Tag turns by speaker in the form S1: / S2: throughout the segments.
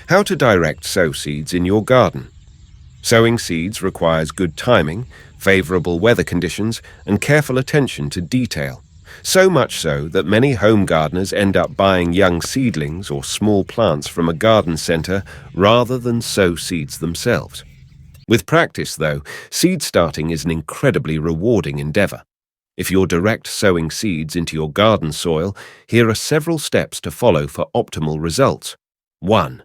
S1: How to direct sow seeds in your garden. Sowing seeds requires good timing, favorable weather conditions, and careful attention to detail. So much so that many home gardeners end up buying young seedlings or small plants from a garden center rather than sow seeds themselves. With practice, though, seed starting is an incredibly rewarding endeavor. If you're direct sowing seeds into your garden soil, here are several steps to follow for optimal results. 1.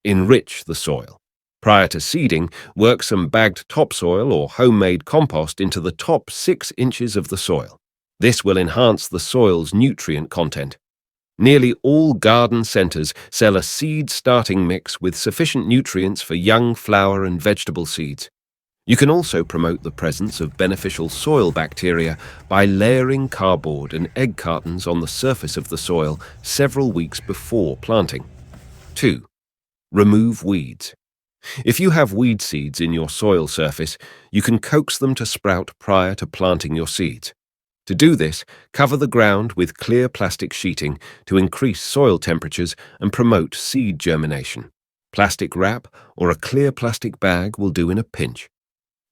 S1: Enrich the soil. Prior to seeding, work some bagged topsoil or homemade compost into the top 6 inches of the soil. This will enhance the soil's nutrient content. Nearly all garden centers sell a seed starting mix with sufficient nutrients for young flower and vegetable seeds. You can also promote the presence of beneficial soil bacteria by layering cardboard and egg cartons on the surface of the soil several weeks before planting. 2. Remove weeds. If you have weed seeds in your soil surface, you can coax them to sprout prior to planting your seeds. To do this, cover the ground with clear plastic sheeting to increase soil temperatures and promote seed germination. Plastic wrap or a clear plastic bag will do in a pinch.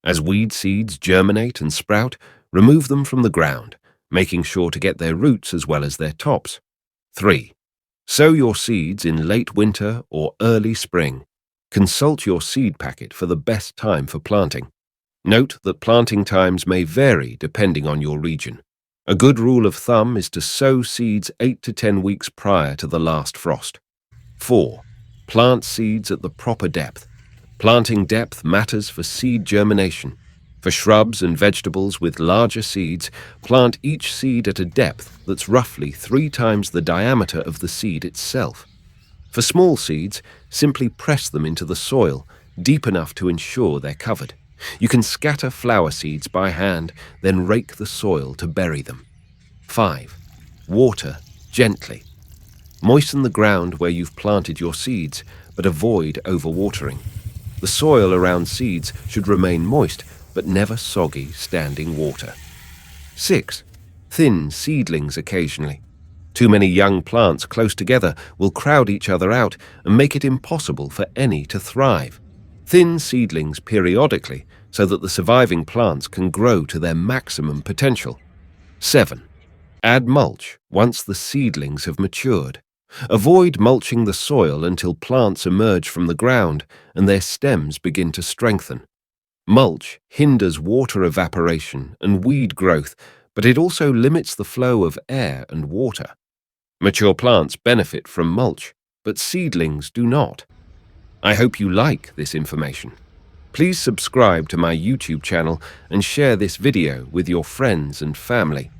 S1: As weed seeds germinate and sprout, remove them from the ground, making sure to get their roots as well as their tops. 3. Sow your seeds in late winter or early spring. Consult your seed packet for the best time for planting. Note that planting times may vary depending on your region. A good rule of thumb is to sow seeds 8 to 10 weeks prior to the last frost. 4. Plant seeds at the proper depth. Planting depth matters for seed germination. For shrubs and vegetables with larger seeds, plant each seed at a depth that's roughly 3 times the diameter of the seed itself. For small seeds, simply press them into the soil, deep enough to ensure they're covered. You can scatter flower seeds by hand, then rake the soil to bury them. 5. Water gently. Moisten the ground where you've planted your seeds, but avoid overwatering. The soil around seeds should remain moist, but never soggy standing water. 6. Thin seedlings occasionally. Too many young plants close together will crowd each other out and make it impossible for any to thrive. Thin seedlings periodically so that the surviving plants can grow to their maximum potential. 7. Add mulch once the seedlings have matured. Avoid mulching the soil until plants emerge from the ground and their stems begin to strengthen. Mulch hinders water evaporation and weed growth, but it also limits the flow of air and water. Mature plants benefit from mulch, but seedlings do not. I hope you like this information. Please subscribe to my YouTube channel and share this video with your friends and family.